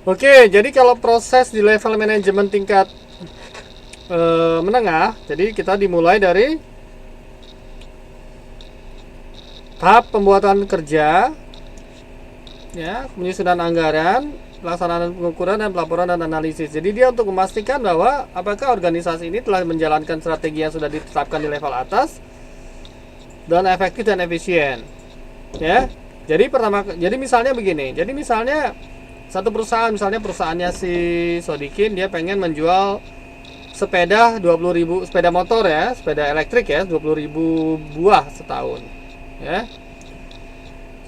Oke, jadi kalau proses di level manajemen tingkat menengah, jadi kita dimulai dari tahap pembuatan kerja, ya, penyusunan anggaran, pelaksanaan pengukuran dan pelaporan dan analisis. Jadi dia untuk memastikan bahwa apakah organisasi ini telah menjalankan strategi yang sudah ditetapkan di level atas dan efektif dan efisien. Ya. Jadi misalnya begini. Jadi misalnya satu perusahaan, misalnya perusahaannya si Sodikin, dia pengen menjual sepeda 20.000 sepeda motor, ya, sepeda elektrik, ya, 20.000 buah setahun, ya.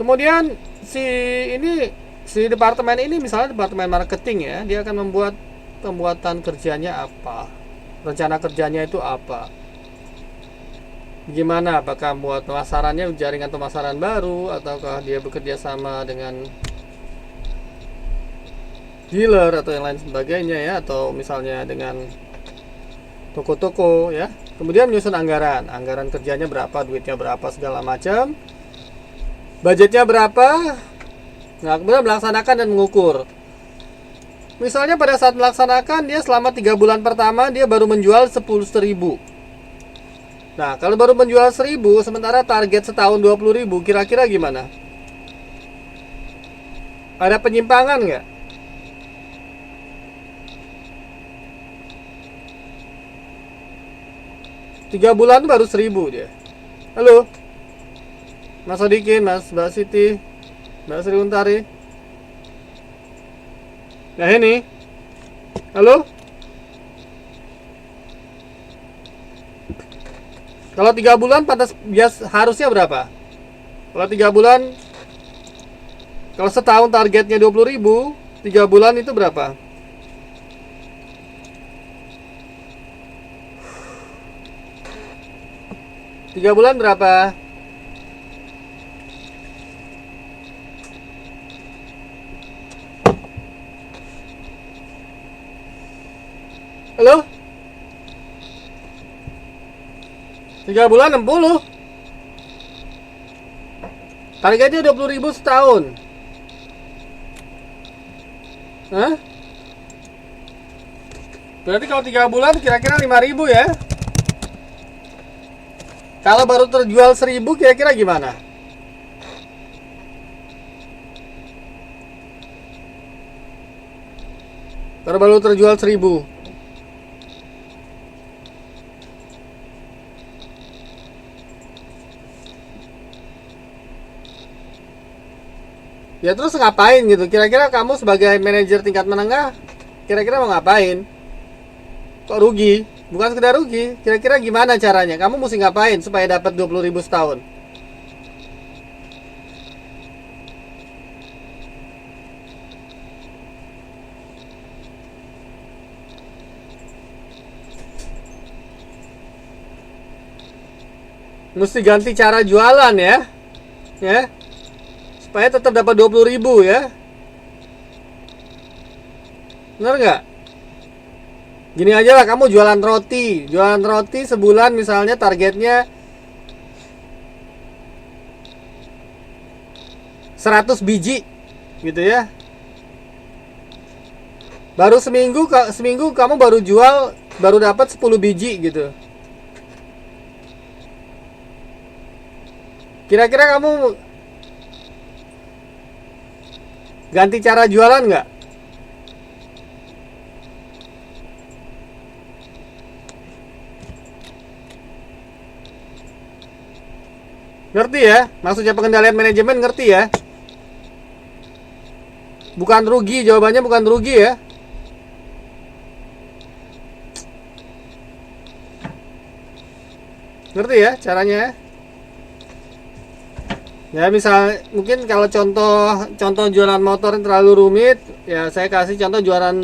Kemudian si ini si departemen ini, misalnya departemen marketing, ya, dia akan membuat pembuatan kerjanya apa, rencana kerjanya itu apa, gimana, apakah buat pemasarannya jaringan pemasaran baru ataukah dia bekerja sama dengan dealer atau yang lain sebagainya, ya, atau misalnya dengan toko-toko, ya. Kemudian menyusun anggaran kerjanya berapa, duitnya berapa, segala macam, budgetnya berapa. Nah, kemudian melaksanakan dan mengukur. Misalnya pada saat melaksanakan, dia selama 3 bulan pertama dia baru menjual 10.000. Nah, kalau baru menjual 1.000 sementara target setahun 20.000, kira-kira gimana? Ada penyimpangan nggak? 3 bulan baru 1.000 dia. Halo, Mas Sodikin, Mbak Siti, Mbak Sri Untari. Nah ini, halo. Kalau 3 bulan pantas harusnya berapa? Kalau 3 bulan, kalau setahun targetnya 20.000, 3 bulan itu berapa? 3 bulan berapa? Halo? 3 bulan 60. Targetnya 20.000 setahun. Hah? Berarti kalau 3 bulan kira-kira 5.000, ya. Kalau baru terjual 1.000 kira-kira gimana? Kalau baru terjual 1.000. Ya terus ngapain gitu? Kira-kira kamu sebagai manajer tingkat menengah, kira-kira mau ngapain? Kok rugi? Bukan sekedar rugi, kira-kira gimana caranya? Kamu mesti ngapain supaya dapat 20.000 setahun? Mesti ganti cara jualan, ya. Ya, supaya tetap dapat 20.000, ya. Bener nggak? Gini aja lah, kamu jualan roti. Jualan roti sebulan misalnya targetnya 100 biji gitu, ya. Baru seminggu kamu baru jual, baru dapat 10 biji gitu. Kira-kira kamu ganti cara jualan nggak? Ngerti, ya? Maksudnya pengendalian manajemen, ngerti, ya? Bukan rugi, jawabannya bukan rugi, ya. Ngerti, ya, caranya, ya? Ya, misal mungkin kalau contoh jualan motor yang terlalu rumit, ya saya kasih contoh jualan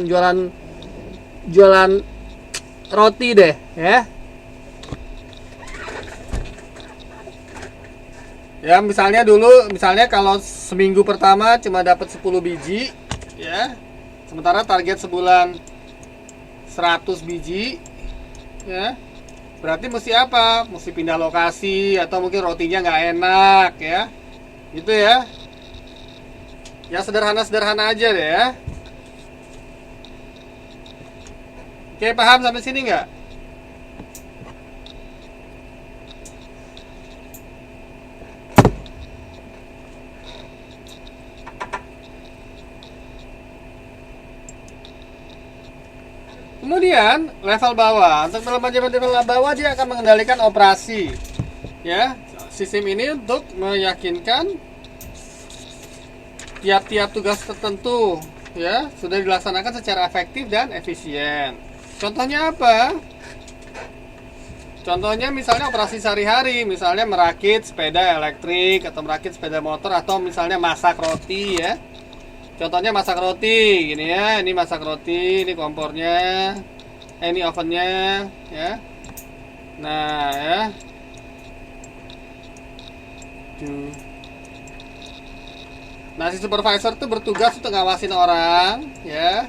roti deh, ya. Ya, misalnya kalau seminggu pertama cuma dapat 10 biji, ya. Sementara target sebulan 100 biji, ya. Berarti mesti apa? Mesti pindah lokasi atau mungkin rotinya nggak enak, ya. Gitu, ya. Ya sederhana-sederhana aja deh, ya. Oke, paham sampai sini nggak? Kemudian level bawah, untuk manajemen level bawah dia akan mengendalikan operasi, ya sistem ini untuk meyakinkan tiap-tiap tugas tertentu ya sudah dilaksanakan secara efektif dan efisien. Contohnya apa? Contohnya misalnya operasi sehari-hari, misalnya merakit sepeda elektrik atau merakit sepeda motor atau misalnya masak roti ya. Contohnya masak roti gini ya, ini masak roti, ini kompornya, ini ovennya ya. Nah ya. Nah si supervisor itu bertugas untuk ngawasin orang ya,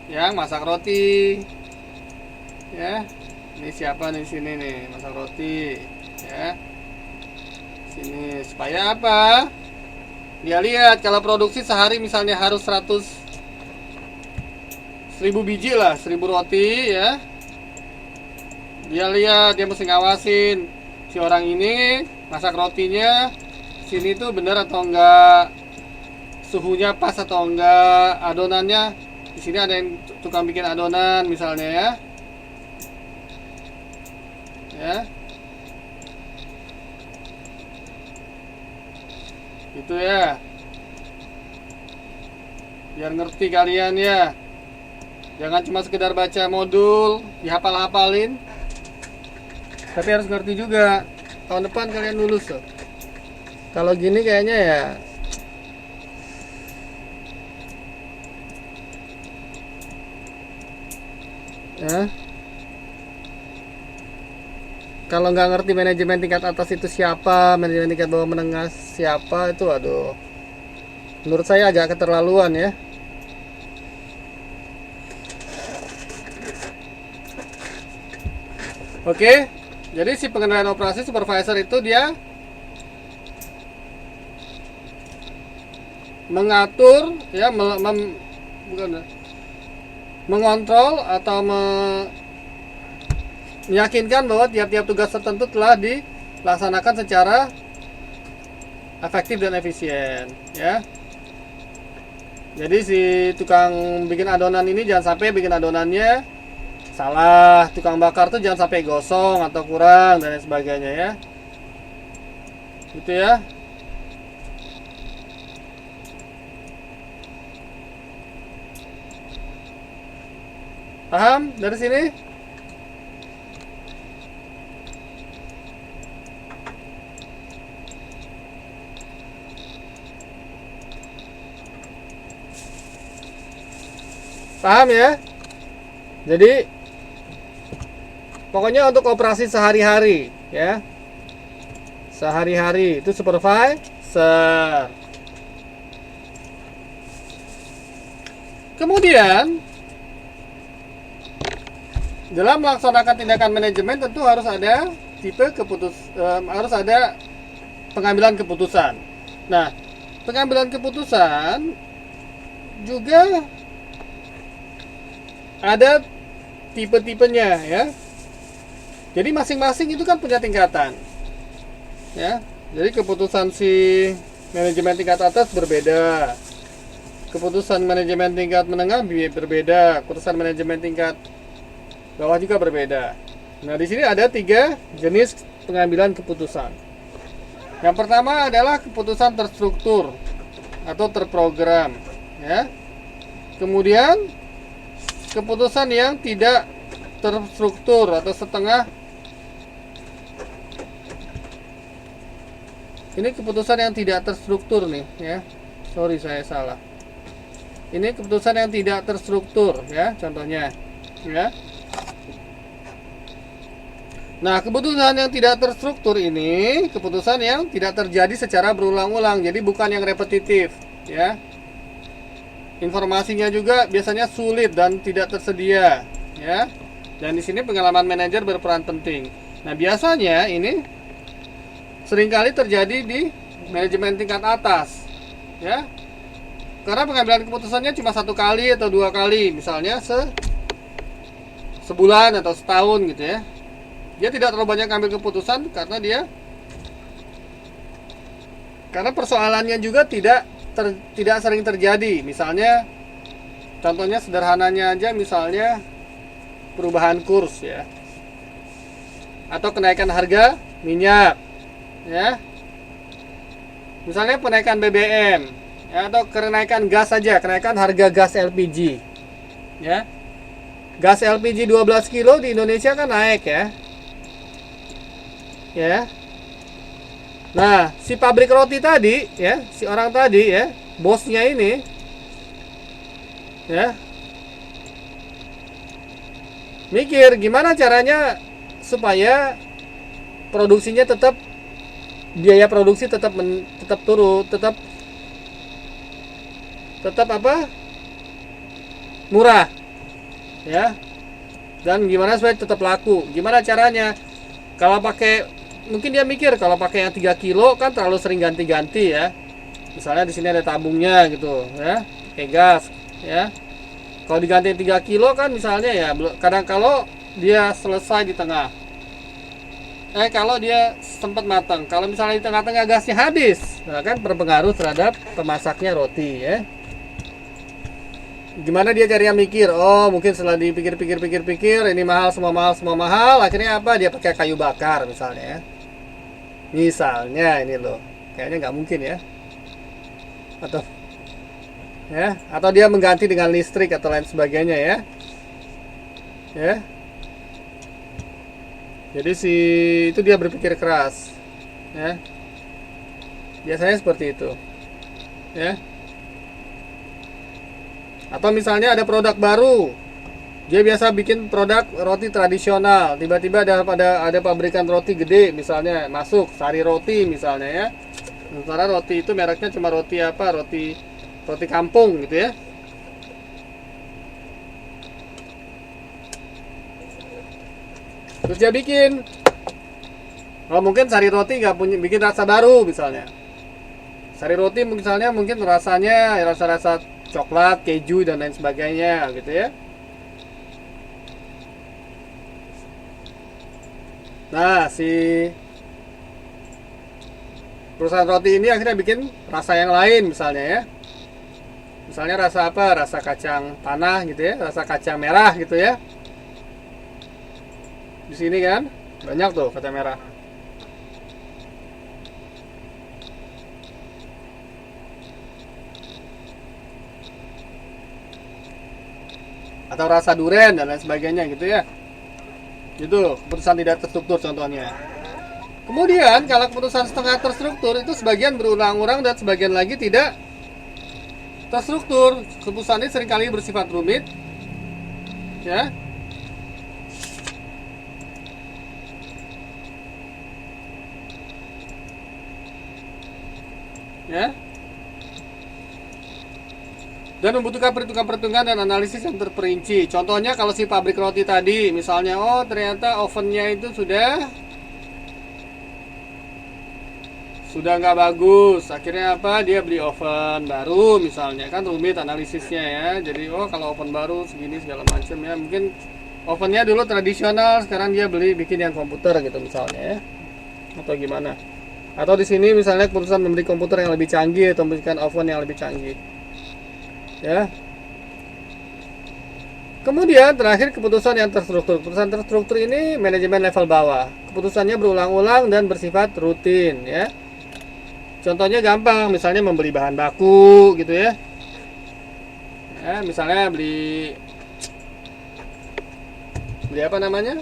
yang masak roti ya. Ini siapa nih sini nih masak roti ya. Sini supaya apa? Dia lihat kalau produksi sehari misalnya harus 1000 biji lah, 1000 roti ya. Dia lihat, dia mesti ngawasin si orang ini masak rotinya sini tuh bener atau enggak, suhunya pas atau enggak, adonannya di sini ada yang tukang bikin adonan misalnya ya. Ya. Gitu ya, biar ngerti kalian ya, jangan cuma sekedar baca modul dihafal-hafalin, tapi harus ngerti juga. Tahun depan kalian lulus tuh. Kalau gini kayaknya ya kalau nggak ngerti manajemen tingkat atas itu siapa, manajemen tingkat bawah menengah siapa, itu aduh, menurut saya agak keterlaluan ya. Oke, jadi si pengendalian operasi supervisor itu dia mengatur ya, mengontrol atau meyakinkan bahwa tiap-tiap tugas tertentu telah dilaksanakan secara efektif dan efisien ya. Jadi si tukang bikin adonan ini jangan sampai bikin adonannya salah, tukang bakar tuh jangan sampai gosong atau kurang dan lain sebagainya ya. Gitu ya. Paham dari sini? Paham ya? Jadi pokoknya untuk operasi sehari-hari ya. Sehari-hari itu supervisor. Kemudian dalam melaksanakan tindakan manajemen tentu harus ada harus ada pengambilan keputusan. Nah, pengambilan keputusan juga ada tipe-tipenya ya. Jadi masing-masing itu kan punya tingkatan. Ya. Jadi keputusan si manajemen tingkat atas berbeda. Keputusan manajemen tingkat menengah berbeda. Keputusan manajemen tingkat bawah juga berbeda. Nah, di sini ada 3 jenis pengambilan keputusan. Yang pertama adalah keputusan terstruktur atau terprogram, ya. Kemudian keputusan yang tidak terstruktur atau setengah. Ini keputusan yang tidak terstruktur nih, ya. Sorry saya salah. Ini keputusan yang tidak terstruktur, ya, contohnya, ya. Nah, keputusan yang tidak terstruktur ini keputusan yang tidak terjadi secara berulang-ulang, jadi bukan yang repetitif, ya. Informasinya juga biasanya sulit dan tidak tersedia, ya. Dan di sini pengalaman manajer berperan penting. Nah, biasanya ini seringkali terjadi di manajemen tingkat atas, ya. karena pengambilan keputusannya cuma 1 kali atau 2 kali, misalnya sebulan atau setahun gitu ya. Dia tidak terlalu banyak ambil keputusan karena persoalannya juga tidak sering terjadi. Misalnya, contohnya sederhananya aja, misalnya perubahan kurs ya, atau kenaikan harga minyak ya, misalnya kenaikan BBM ya, atau kenaikan gas saja, kenaikan harga gas LPG ya. Gas LPG 12 kilo di Indonesia kan naik ya. Ya. Nah, si pabrik roti tadi ya, si orang tadi ya, bosnya ini ya, mikir gimana caranya supaya produksinya tetap, biaya produksi tetap turun, tetap apa? Murah. Ya. Dan gimana supaya tetap laku? Gimana caranya? Kalau pakai, mungkin dia mikir kalau pakai yang 3 kilo kan terlalu sering ganti-ganti ya. Misalnya di sini ada tabungnya gitu ya, pakai gas ya. Kalau diganti 3 kilo kan misalnya ya, kadang kalau dia selesai di tengah, kalau dia sempat matang, kalau misalnya di tengah-tengah gasnya habis, nah kan berpengaruh terhadap pemasaknya roti ya. Gimana dia cari yang mikir? Oh, mungkin setelah dipikir-pikir ini mahal, semua mahal, akhirnya apa? Dia pakai kayu bakar misalnya ya. Misalnya ini loh, kayaknya nggak mungkin ya. Atau dia mengganti dengan listrik atau lain sebagainya ya. Ya. Jadi itu dia berpikir keras. Ya. Biasanya seperti itu. Ya. Atau misalnya ada produk baru, dia biasa bikin produk roti tradisional, tiba-tiba ada pabrikan roti gede misalnya masuk, Sari Roti misalnya ya. Sementara roti itu mereknya cuma roti kampung gitu ya. Terus dia bikin, kalau mungkin Sari Roti nggak punya bikin rasa baru misalnya. Sari Roti misalnya mungkin rasanya rasa coklat, keju dan lain sebagainya gitu ya. Nah, si perusahaan roti ini akhirnya bikin rasa yang lain misalnya ya. Misalnya rasa apa? Rasa kacang tanah gitu ya, rasa kacang merah gitu ya. Di sini kan banyak tuh kacang merah. Atau rasa durian dan lain sebagainya gitu ya. Itu keputusan tidak terstruktur contohnya. Kemudian kalau keputusan setengah terstruktur itu sebagian berulang-ulang dan sebagian lagi tidak terstruktur. Keputusan ini seringkali bersifat rumit. Ya. Ya. Dan membutuhkan perhitungan-perhitungan dan analisis yang terperinci. Contohnya kalau si pabrik roti tadi, misalnya, oh ternyata ovennya itu sudah nggak bagus. Akhirnya apa? Dia beli oven baru, misalnya kan rumit analisisnya ya. Jadi oh kalau oven baru segini segala macam ya. Mungkin ovennya dulu tradisional, sekarang dia bikin yang komputer gitu misalnya ya. Atau gimana? Atau di sini misalnya keputusan membeli komputer yang lebih canggih atau memberikan oven yang lebih canggih. Ya. Kemudian terakhir keputusan yang terstruktur. Keputusan terstruktur ini manajemen level bawah. Keputusannya berulang-ulang dan bersifat rutin ya. Contohnya gampang, misalnya membeli bahan baku gitu ya. Ya, misalnya beli apa namanya?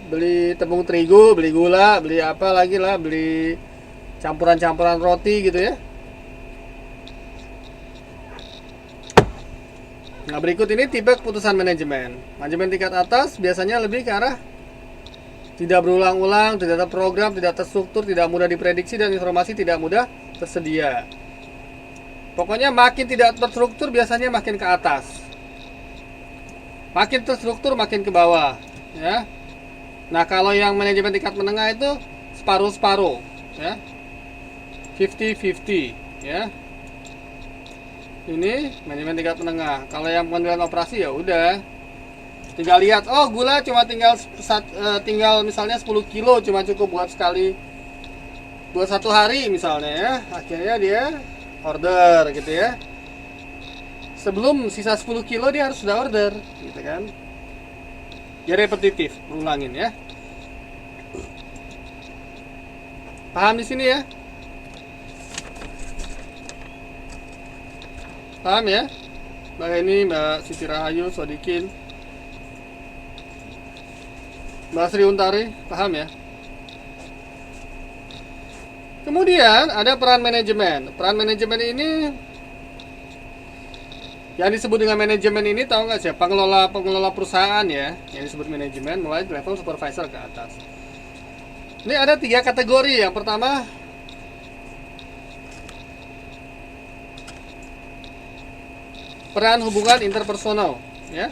Beli tepung terigu, beli gula, beli apa lagi lah, beli campuran-campuran roti gitu ya. Nah, berikut ini tipe keputusan manajemen. Manajemen tingkat atas biasanya lebih ke arah tidak berulang-ulang, tidak terprogram, tidak terstruktur, tidak mudah diprediksi, dan informasi tidak mudah tersedia. Pokoknya makin tidak terstruktur biasanya makin ke atas. Makin terstruktur makin ke bawah, ya. Nah, kalau yang manajemen tingkat menengah itu separuh-separuh, ya. 50-50, ya. Ini manajemen tingkat menengah. Kalau yang pengendalian operasi ya udah tinggal lihat, oh gula cuma tinggal misalnya 10 kilo cuma cukup buat sekali, buat 1 hari misalnya ya. Akhirnya dia order gitu ya. Sebelum sisa 10 kilo dia harus sudah order gitu kan. Ya repetitif, ulangin ya. Paham di sini ya? Paham ya? Mbak ini, Mbak Siti Rahayu, Sodikin, Mbak Sri Untari, paham ya? Kemudian ada peran manajemen. Peran manajemen ini yang disebut dengan manajemen ini tahu nggak sih? Pengelola perusahaan ya, yang disebut manajemen mulai level supervisor ke atas. Ini ada 3 kategori. Yang pertama peran hubungan interpersonal ya.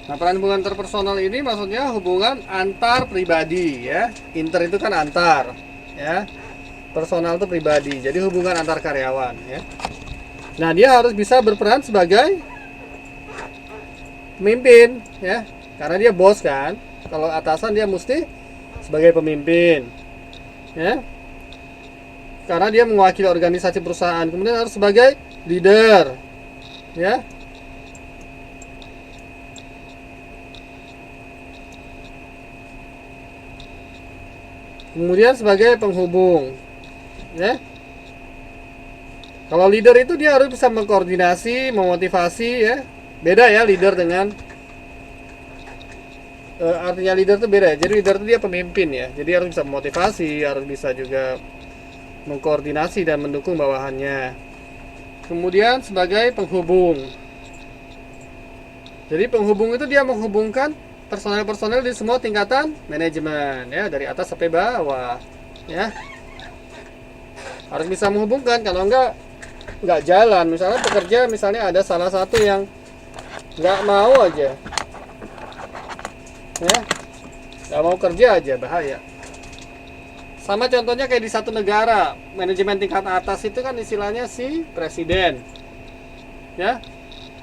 Nah, peran hubungan interpersonal ini maksudnya hubungan antar pribadi ya. Inter itu kan antar ya. Personal itu pribadi. Jadi hubungan antar karyawan ya. Nah, dia harus bisa berperan sebagai pemimpin ya. Karena dia bos kan. Kalau atasan dia mesti sebagai pemimpin ya. Karena dia mewakili organisasi perusahaan. Kemudian harus sebagai leader ya. Kemudian sebagai penghubung ya. Kalau leader itu dia harus bisa mengkoordinasi, memotivasi ya. Beda ya leader dengan artinya leader itu beda. Jadi leader itu dia pemimpin ya. Jadi harus bisa memotivasi, harus bisa juga mengkoordinasi dan mendukung bawahannya. Kemudian sebagai penghubung. Jadi penghubung itu dia menghubungkan personel-personel di semua tingkatan manajemen ya, dari atas sampai bawah ya. Harus bisa menghubungkan, kalau enggak jalan. Misalnya pekerja, misalnya ada salah satu yang enggak mau aja ya, enggak mau kerja aja, bahaya. Sama contohnya kayak di satu negara, manajemen tingkat atas itu kan istilahnya si presiden ya.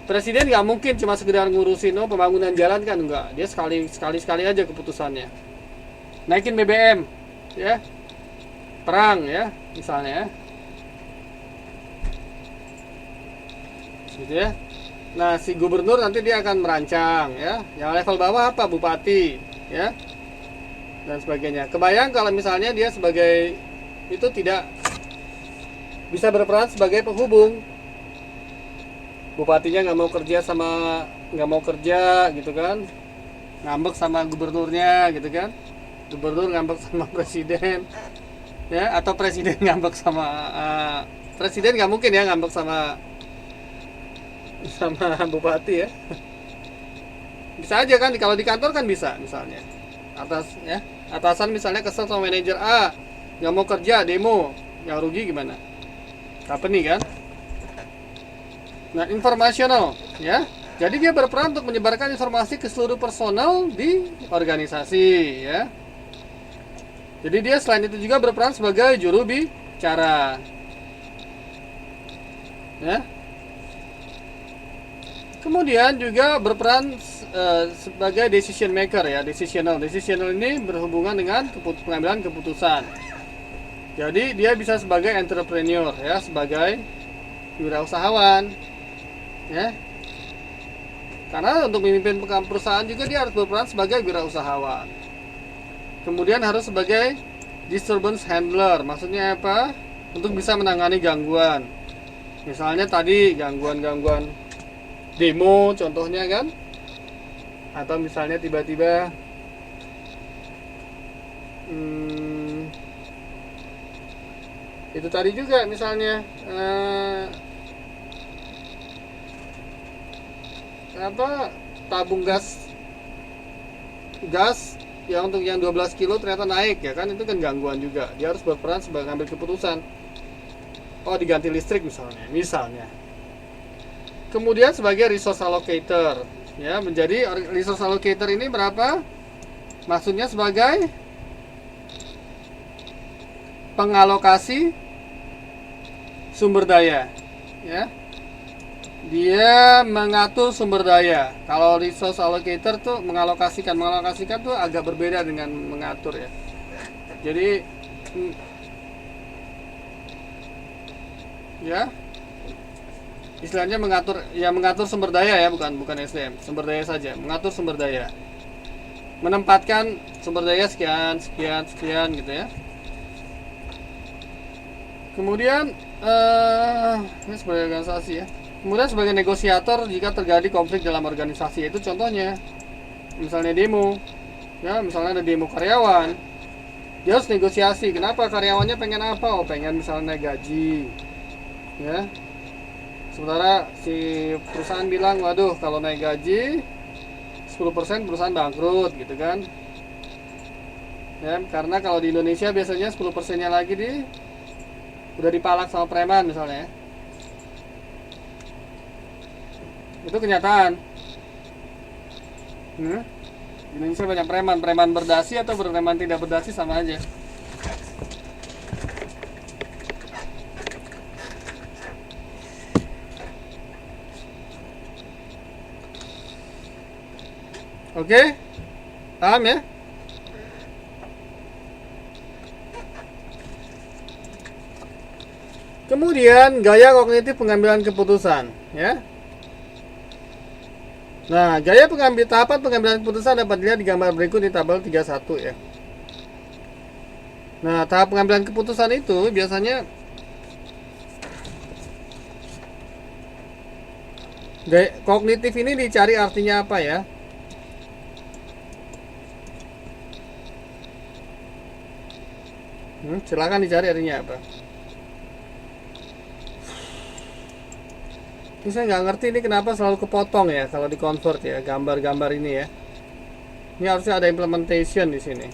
Presiden nggak mungkin cuma sekedar ngurusin pembangunan jalan kan, enggak. Dia sekali aja keputusannya. Naikin BBM ya, perang ya misalnya ya. Gitu ya. Nah, si gubernur nanti dia akan merancang ya. Yang level bawah apa? Bupati ya, dan sebagainya. Kebayang kalau misalnya dia sebagai itu tidak bisa berperan sebagai penghubung. Bupatinya nggak mau kerja gitu kan, ngambek sama gubernurnya gitu kan, gubernur ngambek sama presiden ya, atau presiden ngambek sama presiden nggak mungkin ya ngambek sama bupati ya. Bisa aja kan, kalau di kantor kan bisa, misalnya atasan misalnya kesel sama manajer A, nggak mau kerja, demo, yang rugi gimana? Company kan. Nah, informasional ya. Jadi dia berperan untuk menyebarkan informasi ke seluruh personal di organisasi ya. Jadi dia selain itu juga berperan sebagai juru bicara ya. Kemudian juga berperan sebagai decision maker ya, decisional ini berhubungan dengan pengambilan keputusan. Jadi dia bisa sebagai entrepreneur ya, sebagai wirausahawan ya. Karena untuk memimpin perusahaan juga dia harus berperan sebagai wirausahawan. Kemudian harus sebagai disturbance handler. Maksudnya apa? Untuk bisa menangani gangguan. Misalnya tadi gangguan demo contohnya kan, atau misalnya tiba-tiba itu tadi juga misalnya tabung gas yang untuk yang 12 kilo ternyata naik ya kan, itu kan gangguan juga. Dia harus berperan sebagai ngambil keputusan, diganti listrik misalnya. Kemudian sebagai resource allocator ya, menjadi resource allocator ini berapa? Maksudnya sebagai pengalokasi sumber daya ya. Dia mengatur sumber daya. Kalau resource allocator tuh mengalokasikan tuh agak berbeda dengan mengatur ya. Jadi ya istilahnya mengatur sumber daya ya, bukan SDM, sumber daya saja, mengatur sumber daya, menempatkan sumber daya sekian gitu ya. Kemudian ini sebagai organisasi ya. Kemudian sebagai negosiator jika terjadi konflik dalam organisasi, itu contohnya misalnya demo ya, misalnya ada demo karyawan, dia harus negosiasi. Kenapa? Karyawannya pengen apa? Oh, pengen misalnya naik gaji ya. Sementara si perusahaan bilang, waduh kalau naik gaji 10% perusahaan bangkrut gitu kan ya. Karena kalau di Indonesia biasanya 10%-nya lagi udah dipalak sama preman misalnya ya. Itu kenyataan. Di Indonesia banyak preman berdasi atau preman tidak berdasi sama aja. Oke, paham ya? Kemudian gaya kognitif pengambilan keputusan ya. Nah, tahapan pengambilan keputusan dapat dilihat di gambar berikut di tabel 31 ya. Nah, tahap pengambilan keputusan itu biasanya kognitif ini dicari artinya apa ya? Silakan dicari artinya apa. Ini saya nggak ngerti ini kenapa selalu kepotong ya kalau di convert ya, gambar-gambar ini ya. Ini harusnya ada implementation di sini.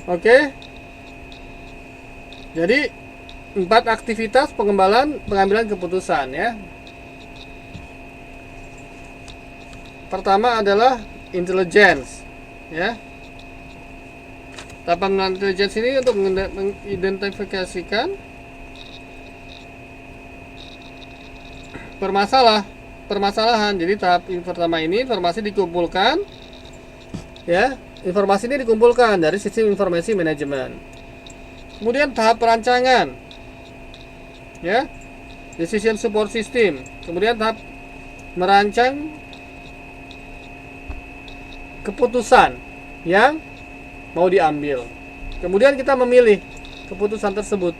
Oke. Jadi 4 aktivitas pengambilan keputusan ya. Pertama adalah intelligence ya. Tahapan intelligence ini untuk mengidentifikasikan permasalahan. Jadi tahap pertama ini informasi dikumpulkan ya. Informasi ini dikumpulkan dari sistem informasi manajemen. Kemudian tahap perancangan ya, decision support system. Kemudian tahap merancang keputusan yang mau diambil. Kemudian kita memilih keputusan tersebut.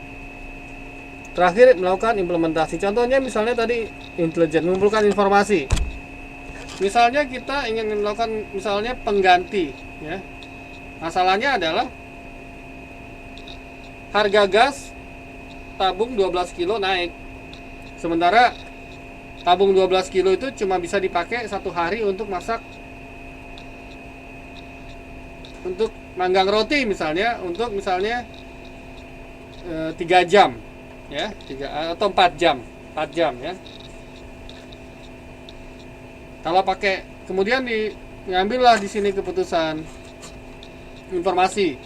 Terakhir melakukan implementasi. Contohnya misalnya tadi intelijen, mengumpulkan informasi. Misalnya kita ingin melakukan misalnya pengganti ya. Masalahnya adalah harga gas tabung 12 kilo naik. Sementara tabung 12 kilo itu cuma bisa dipakai 1 hari untuk masak, untuk manggang roti misalnya, untuk misalnya 3 jam ya, 3 atau 4 jam ya. Kalau pakai, kemudian diambillah di sini keputusan informasi.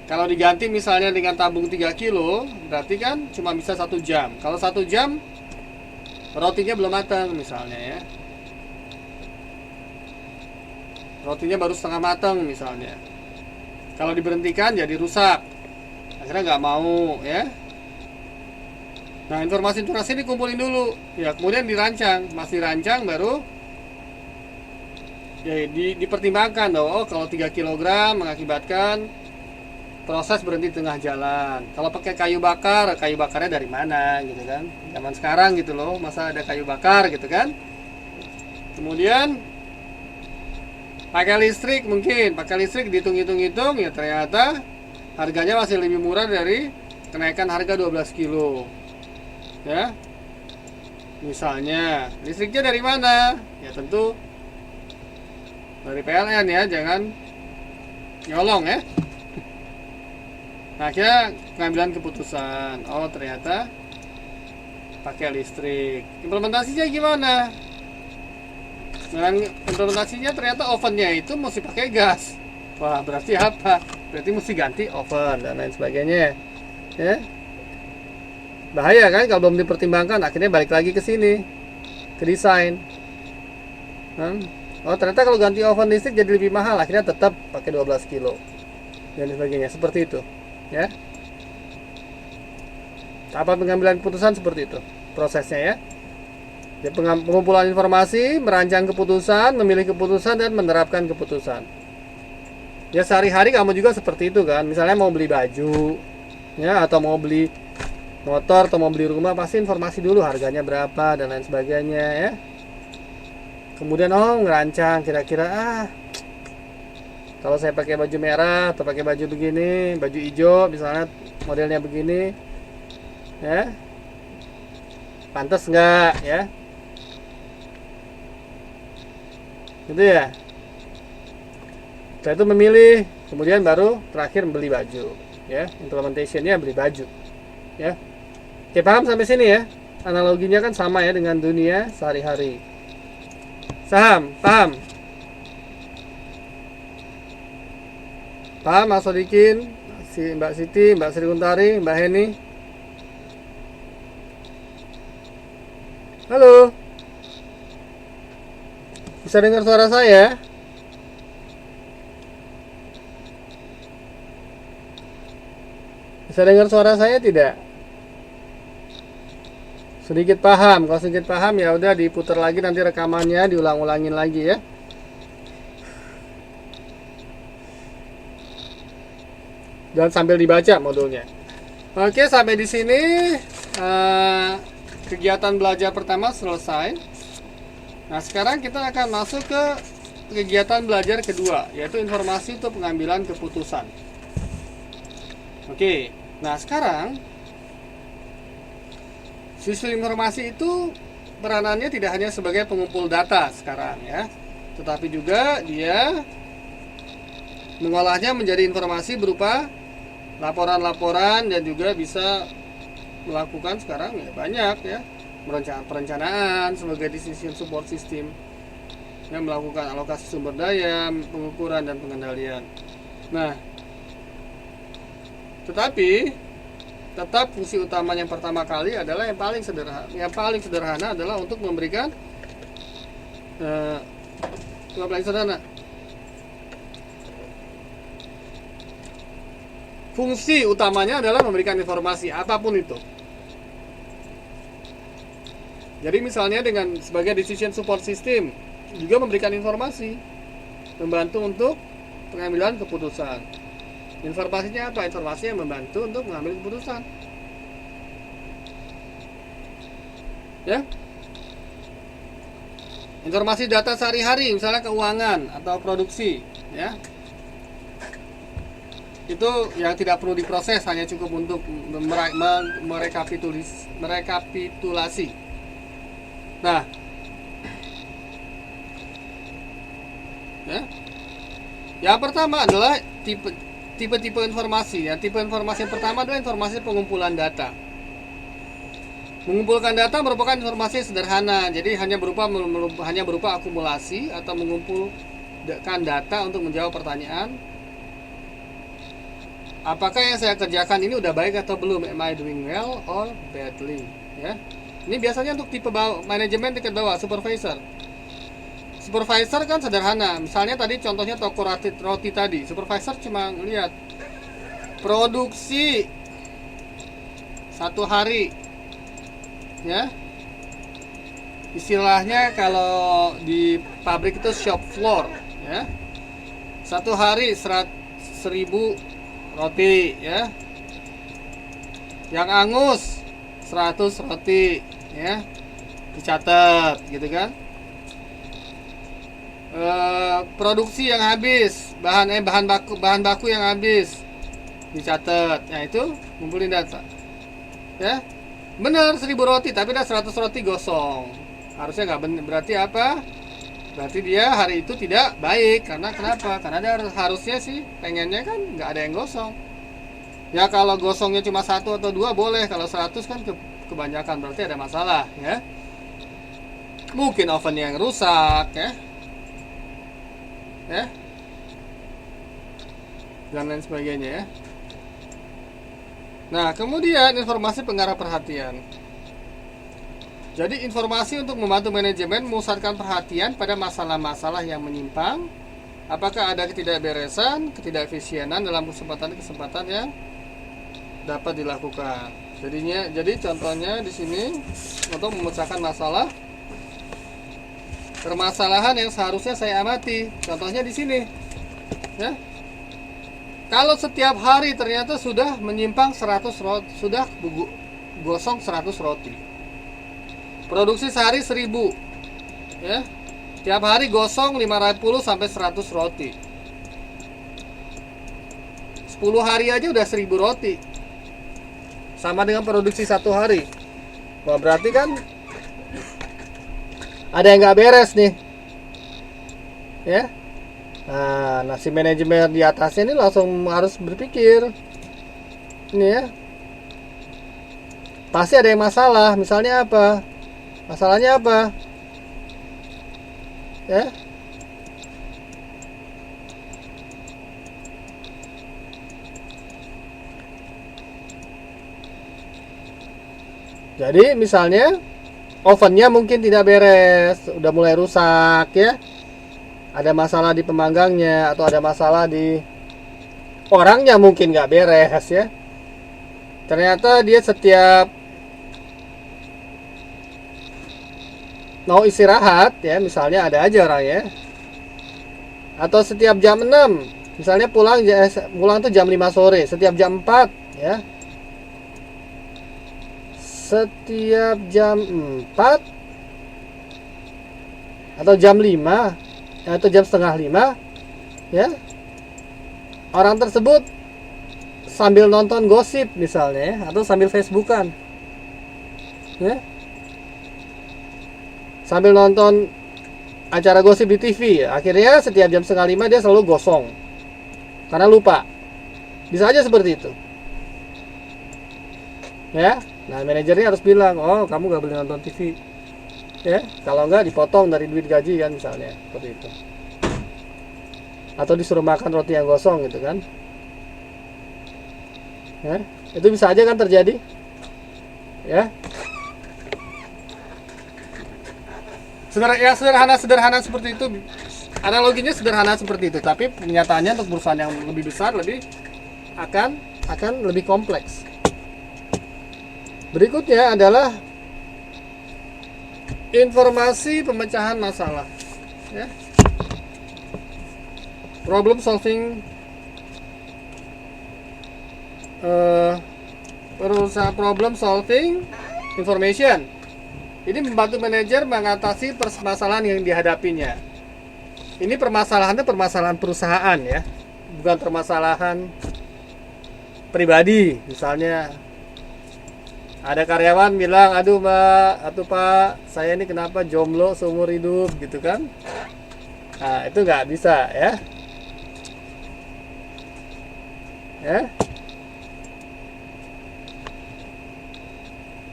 Kalau diganti misalnya dengan tabung 3 kilo, berarti kan cuma bisa 1 jam. Kalau 1 jam rotinya belum matang misalnya ya. Rotinya baru setengah matang misalnya. Kalau diberhentikan jadi rusak, akhirnya nggak mau ya. Nah, informasi dikumpulin dulu ya, kemudian dirancang. Masih rancang baru ya, dipertimbangkan bahwa kalau 3 kg mengakibatkan proses berhenti tengah jalan. Kalau pakai kayu bakarnya dari mana gitu kan. Zaman sekarang gitu loh, masa ada kayu bakar gitu kan. Kemudian pakai listrik, dihitung-hitung ya, ternyata harganya masih lebih murah dari kenaikan harga 12 kilo ya. Misalnya listriknya dari mana? Ya tentu dari PLN ya, jangan nyolong ya. Nah, akhirnya pengambilan keputusan, oh ternyata pakai listrik. Implementasinya gimana? Dan implementasinya ternyata ovennya itu mesti pakai gas. Wah, berarti apa? Berarti mesti ganti oven dan lain sebagainya ya. Bahaya kan kalau belum dipertimbangkan, akhirnya balik lagi ke sini, ke desain. Oh ternyata kalau ganti oven listrik jadi lebih mahal, akhirnya tetap pakai 12 kilo dan sebagainya, seperti itu ya. Apa pengambilan keputusan seperti itu prosesnya ya. Ya, pengumpulan informasi, merancang keputusan, memilih keputusan, dan menerapkan keputusan. Ya sehari-hari kamu juga seperti itu kan. Misalnya mau beli baju, ya, atau mau beli motor, atau mau beli rumah, pasti informasi dulu harganya berapa dan lain sebagainya ya. Kemudian ngerancang kira-kira kalau saya pakai baju merah atau pakai baju begini, baju hijau misalnya modelnya begini, ya, pantas nggak ya? Gitu ya. Setelah itu memilih, kemudian baru terakhir membeli baju ya, implementationnya beli baju ya. Oke, paham sampai sini ya. Analoginya kan sama ya dengan dunia sehari-hari. Paham Mas Sodikin, Mbak Siti, Mbak Sri Kuntari, Mbak Heni. Halo, bisa dengar suara saya? Bisa dengar suara saya tidak? Sedikit paham. Kalau sedikit paham ya udah diputar lagi nanti rekamannya, diulang-ulangin lagi ya. Dan sambil dibaca modulnya. Oke, sampai di sini kegiatan belajar pertama selesai. Nah, sekarang kita akan masuk ke kegiatan belajar kedua, yaitu informasi untuk pengambilan keputusan. Oke, nah sekarang sistem informasi itu peranannya tidak hanya sebagai pengumpul data sekarang ya, tetapi juga dia mengolahnya menjadi informasi berupa laporan-laporan dan juga bisa melakukan sekarang ya banyak ya perencanaan sebagai decision support system yang melakukan alokasi sumber daya, pengukuran dan pengendalian. Nah, tetapi tetap fungsi utamanya yang pertama kali adalah yang paling sederhana. Yang paling sederhana adalah untuk memberikan yang paling sederhana. Fungsi utamanya adalah memberikan informasi apapun itu. Jadi misalnya dengan sebagai decision support system juga memberikan informasi, membantu untuk pengambilan keputusan. Informasinya apa? Informasi yang membantu untuk mengambil keputusan. Ya. Informasi data sehari-hari, misalnya keuangan atau produksi, ya. Itu yang tidak perlu diproses, hanya cukup untuk merekapitulasi. Nah, ya. Yang pertama adalah tipe-tipe informasi. Ya, tipe informasi yang pertama adalah informasi pengumpulan data. Mengumpulkan data merupakan informasi sederhana, jadi hanya berupa akumulasi atau mengumpulkan data untuk menjawab pertanyaan, apakah yang saya kerjakan ini udah baik atau belum? Am I doing well or badly? Ya, ini biasanya untuk tipe manajemen tingkat bawah, supervisor. Supervisor kan sederhana. Misalnya tadi contohnya toko roti tadi. Supervisor cuma ngelihat produksi satu hari, ya. Istilahnya kalau di pabrik itu shop floor, ya. Satu hari 1000 roti, ya. Yang angus 100 roti, ya. Dicatat, gitu kan. Produksi yang habis, bahan baku yang habis dicatat. Nah, itu ngumpulin data. Ya. Benar 1000 roti, tapi ada 100 roti gosong. Harusnya nggak benar. Berarti apa? Berarti dia hari itu tidak baik. Karena kenapa? Karena dia harusnya sih pengennya kan nggak ada yang gosong. Ya kalau gosongnya cuma 1 atau 2 boleh. Kalau 100 kan kebanyakan, berarti ada masalah, ya. Mungkin oven yang rusak, ya. Ya. Dan lain sebagainya, ya. Nah, kemudian informasi pengarah perhatian. Jadi informasi untuk membantu manajemen memusatkan perhatian pada masalah-masalah yang menyimpang. Apakah ada ketidakberesan, ketidakefisienan dalam kesempatan-kesempatan yang dapat dilakukan. Jadi contohnya di sini untuk memecahkan masalah, permasalahan yang seharusnya saya amati. Contohnya di sini, ya. Kalau setiap hari ternyata sudah menyimpang 100 roti, sudah gosong 100 roti. Produksi sehari 1000, ya. Tiap hari gosong 50 sampai 100 roti. 10 hari aja udah 1000 roti. Sama dengan produksi 1 hari. Wah, berarti kan ada yang nggak beres nih, ya. Nah, si manajemen di atasnya ini langsung harus berpikir, ini ya, pasti ada yang masalah. Misalnya apa? Masalahnya apa? Ya. Jadi misalnya ovennya mungkin tidak beres, udah mulai rusak, ya. Ada masalah di pemanggangnya atau ada masalah di orangnya, mungkin nggak beres, ya. Ternyata dia setiap mau istirahat, ya, misalnya ada aja orang, ya. Atau setiap jam 6, misalnya pulang tuh jam 5 sore, setiap jam 4, ya. Setiap jam 4 atau jam 5 atau jam setengah 5, ya, orang tersebut sambil nonton gosip misalnya, ya, atau sambil Facebookan, ya, sambil nonton acara gosip di TV. Akhirnya setiap jam setengah 5 dia selalu gosong karena lupa. Bisa aja seperti itu, ya. Nah, manajernya harus bilang, oh, kamu gak boleh nonton TV, ya. Kalau enggak dipotong dari duit gaji, kan, misalnya seperti itu. Atau disuruh makan roti yang gosong gitu, kan, ya. Itu bisa aja kan terjadi, ya. Sederhana seperti itu, analoginya sederhana seperti itu, tapi kenyataannya untuk perusahaan yang lebih besar akan lebih kompleks. Berikutnya adalah informasi pemecahan masalah, ya. Problem solving, problem solving information. Ini membantu manajer mengatasi permasalahan yang dihadapinya. Ini permasalahan perusahaan, ya, bukan permasalahan pribadi. Misalnya ada karyawan bilang, aduh mbak, atau pak, saya ini kenapa jomblo seumur hidup, gitu kan. Nah, itu nggak bisa, ya.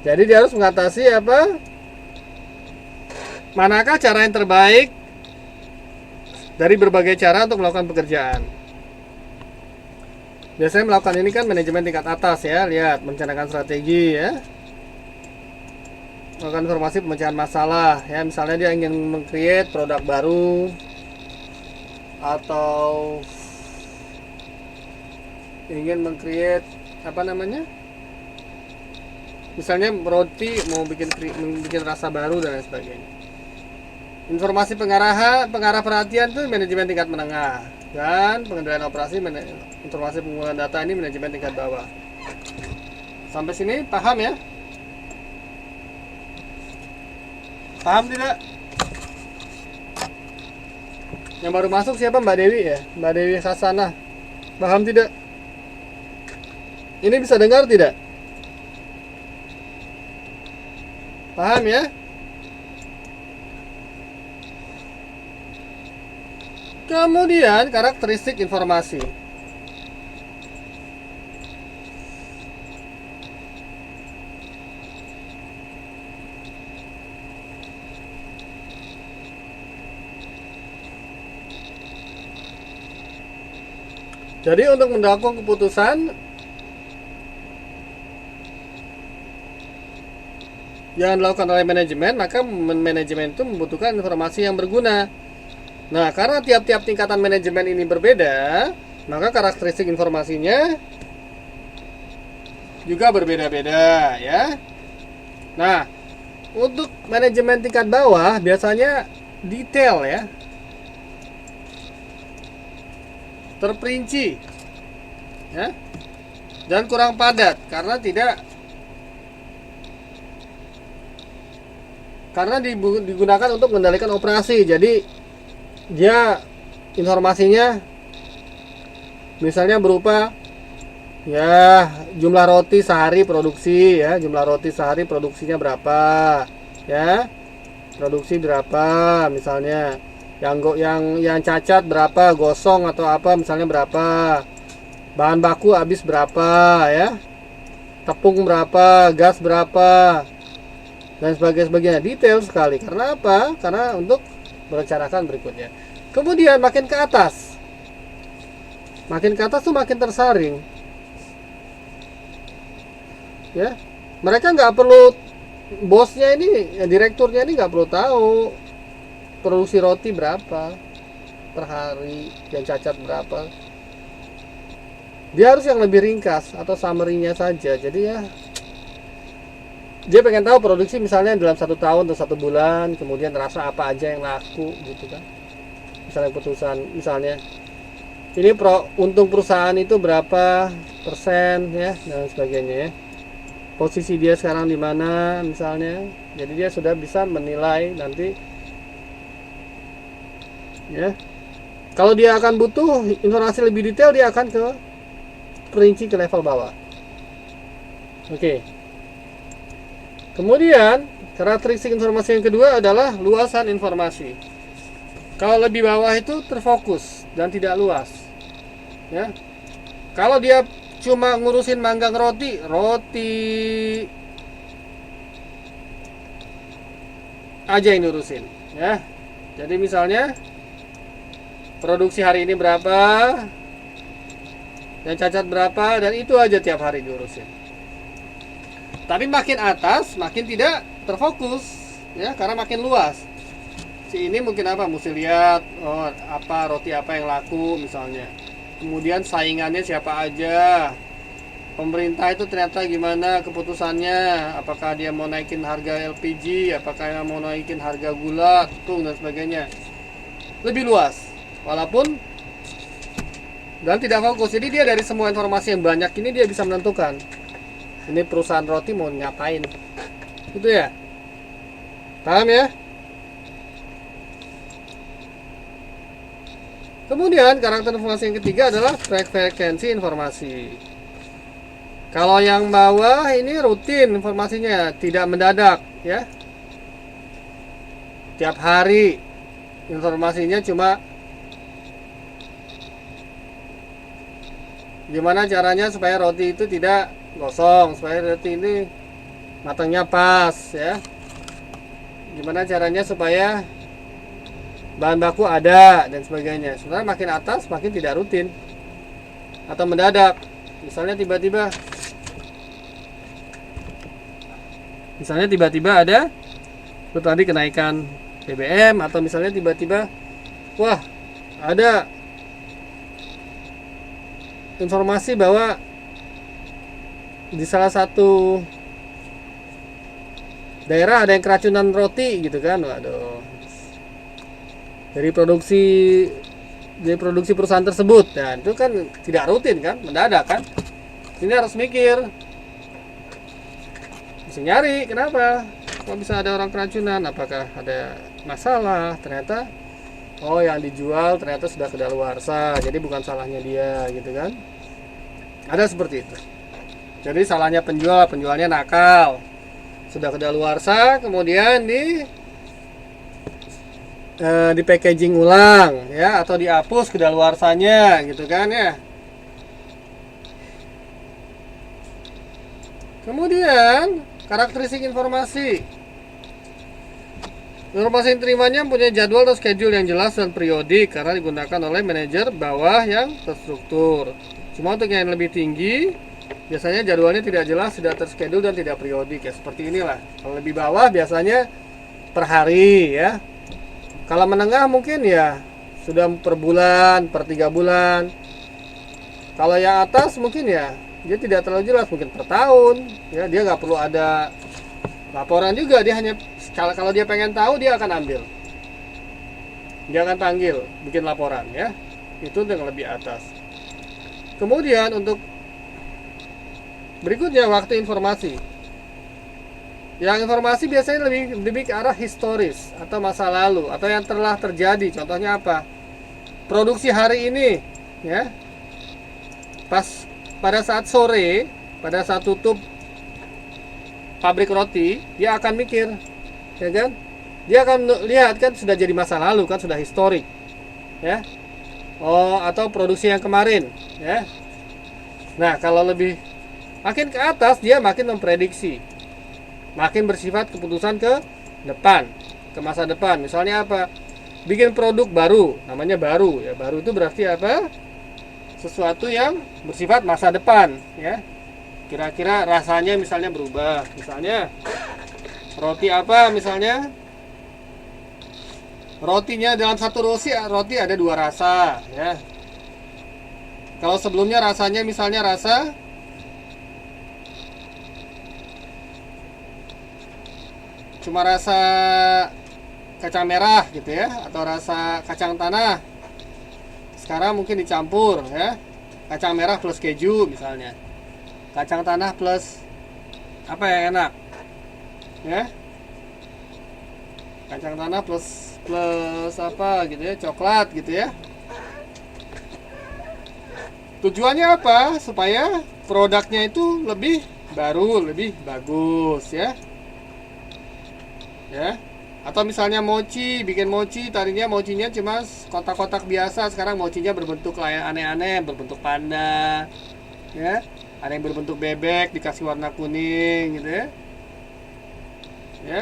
Jadi dia harus mengatasi apa? Manakah cara yang terbaik dari berbagai cara untuk melakukan pekerjaan. Biasanya melakukan ini kan manajemen tingkat atas, ya. Lihat, merencanakan strategi, ya. Melakukan informasi pemecahan masalah, ya. Misalnya dia ingin meng-create produk baru, atau ingin meng-create misalnya roti, mau bikin rasa baru dan lain sebagainya. Informasi pengarah perhatian itu manajemen tingkat menengah, dan pengendalian operasi informasi pengumpulan data ini manajemen tingkat bawah. Sampai sini paham, ya? Paham tidak? Yang baru masuk siapa? Mbak Dewi, ya? Mbak Dewi Sasana. Paham tidak? Ini bisa dengar tidak? Paham, ya? Kemudian karakteristik informasi. Jadi untuk mendukung keputusan, yang dilakukan oleh manajemen, maka manajemen itu membutuhkan informasi yang berguna. Nah, karena tiap-tiap tingkatan manajemen ini berbeda, maka karakteristik informasinya juga berbeda-beda ya. Nah, untuk manajemen tingkat bawah biasanya detail ya, terperinci ya, dan kurang padat karena digunakan untuk mengendalikan operasi. Jadi dia informasinya misalnya berupa ya jumlah roti sehari produksi ya, jumlah roti sehari produksinya berapa ya, produksi berapa misalnya, yang cacat berapa, gosong atau apa misalnya berapa, bahan baku habis berapa ya, tepung berapa, gas berapa, dan sebagainya. Detail sekali. Karena apa? Karena untuk merencanakan berikutnya. Kemudian makin ke atas tuh makin tersaring ya. Mereka nggak perlu, bosnya ini, direkturnya ini nggak perlu tahu produksi roti berapa per hari, yang cacat berapa. Dia harus yang lebih ringkas atau summary-nya saja. Jadi ya dia pengen tahu produksi misalnya dalam 1 tahun atau 1 bulan, kemudian rasa apa aja yang laku gitu kan. Misalnya putusan, misalnya ini untung perusahaan itu berapa persen ya, dan sebagainya ya. Posisi dia sekarang di mana misalnya. Jadi dia sudah bisa menilai nanti ya. Kalau dia akan butuh informasi lebih detail, dia akan perinci ke level bawah. Oke. Kemudian karakteristik informasi yang kedua adalah luasan informasi. Kalau lebih bawah itu terfokus dan tidak luas ya. Kalau dia cuma ngurusin manggang roti aja yang ngurusin ya. Jadi misalnya produksi hari ini berapa, yang cacat berapa, dan itu aja tiap hari diurusin. Tapi makin atas makin tidak terfokus ya, karena makin luas. Si ini mungkin apa, mesti lihat roti apa yang laku misalnya, kemudian saingannya siapa aja, pemerintah itu ternyata gimana keputusannya, apakah dia mau naikin harga LPG, apakah dia mau naikin harga gula, tepung dan sebagainya. Lebih luas walaupun dan tidak fokus. Jadi dia dari semua informasi yang banyak ini dia bisa menentukan ini perusahaan roti mau ngapain, gitu ya. Paham ya? Kemudian karakter informasi yang ketiga adalah frekuensi informasi. Kalau yang bawah ini rutin informasinya, tidak mendadak ya. Tiap hari informasinya cuma gimana caranya supaya roti itu tidak gosong, supaya roti ini matangnya pas ya. Gimana caranya supaya bahan baku ada dan sebagainya. Sebenarnya makin atas makin tidak rutin atau mendadak. Misalnya tiba-tiba ada itu tadi kenaikan BBM, atau misalnya tiba-tiba wah ada informasi bahwa di salah satu daerah ada yang keracunan roti gitu kan. Waduh, dari produksi perusahaan tersebut. Dan itu kan tidak rutin kan, mendadak kan. Ini harus mikir, bisa nyari kenapa kok bisa ada orang keracunan, apakah ada masalah. Ternyata yang dijual ternyata sudah kedaluarsa, jadi bukan salahnya dia gitu kan. Ada seperti itu. Jadi salahnya penjualnya nakal, sudah kedaluarsa, kemudian di packaging ulang ya, atau dihapus kedaluarsanya gitu kan ya. Kemudian karakteristik informasi yang terimanya punya jadwal atau schedule yang jelas dan periodik karena digunakan oleh manajer bawah yang terstruktur. Cuma untuk yang lebih tinggi biasanya jadwalnya tidak jelas, tidak terschedule dan tidak periodik ya, seperti inilah. Kalau lebih bawah biasanya per hari ya. Kalau menengah mungkin ya sudah per bulan, per 3 bulan. Kalau yang atas mungkin ya dia tidak terlalu jelas, mungkin per tahun ya, dia nggak perlu ada laporan juga, dia hanya kalau dia pengen tahu dia akan ambil, dia akan panggil bikin laporan ya. Itu yang lebih atas. Kemudian untuk berikutnya waktu informasi. Yang informasi biasanya lebih ke arah historis atau masa lalu atau yang telah terjadi. Contohnya apa? Produksi hari ini ya. Pas pada saat sore, pada saat tutup pabrik roti, dia akan mikir, ya kan? Dia akan lihat kan sudah jadi masa lalu kan, sudah historik. Ya. Oh, atau produksi yang kemarin, ya. Nah, kalau lebih makin ke atas dia makin memprediksi, makin bersifat keputusan ke depan, ke masa depan. Misalnya apa? Bikin produk baru, namanya baru ya. Baru itu berarti apa? Sesuatu yang bersifat masa depan ya. Kira-kira rasanya misalnya berubah. Misalnya roti apa misalnya? Rotinya dalam satu roti ada 2 rasa ya. Kalau sebelumnya rasanya misalnya rasa cuma rasa kacang merah gitu ya, atau rasa kacang tanah. Sekarang mungkin dicampur ya, kacang merah plus keju misalnya, kacang tanah plus apa yang enak ya, kacang tanah plus apa gitu ya, coklat gitu ya. Tujuannya apa? Supaya produknya itu lebih baru, lebih bagus ya. Ya, atau misalnya mochi, bikin mochi, tadinya mochinya cuma kotak-kotak biasa, sekarang mochinya berbentuk kayak aneh-aneh, berbentuk panda ya, ada yang berbentuk bebek dikasih warna kuning gitu ya. Ya,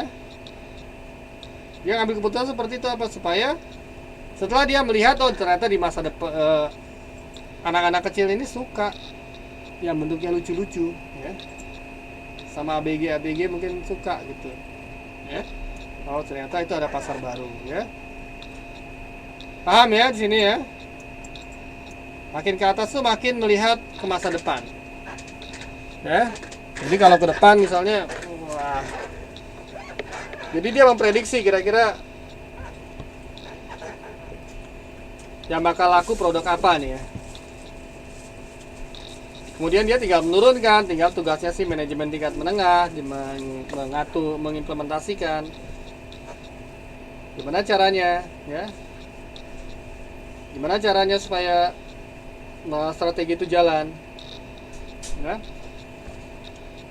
dia ngambil keputusan seperti itu apa? Supaya setelah dia melihat, oh ternyata di masa depan anak-anak kecil ini suka yang bentuknya lucu-lucu ya, sama ABG mungkin suka gitu ya. Oh ternyata itu ada pasar baru ya. Paham ya di sini ya. Makin ke atas tuh makin melihat ke masa depan ya. Jadi kalau ke depan misalnya, wah, jadi dia memprediksi kira-kira yang bakal laku produk apa nih ya. Kemudian dia tinggal menurunkan, tinggal tugasnya sih manajemen tingkat menengah mengatur, mengimplementasikan. Gimana caranya ya? Gimana caranya supaya strategi itu jalan? Ya.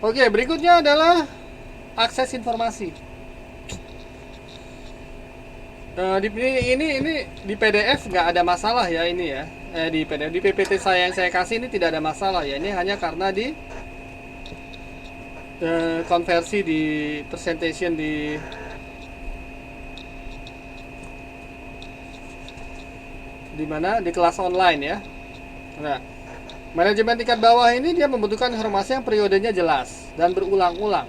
Oke, berikutnya adalah akses informasi. Ini di PDF nggak ada masalah ya ini ya. Di PDF, di PPT yang saya kasih ini tidak ada masalah ya. Ini hanya karena di konversi di presentation di mana di kelas online ya. Nah, manajemen tingkat bawah ini dia membutuhkan informasi yang periodenya jelas dan berulang-ulang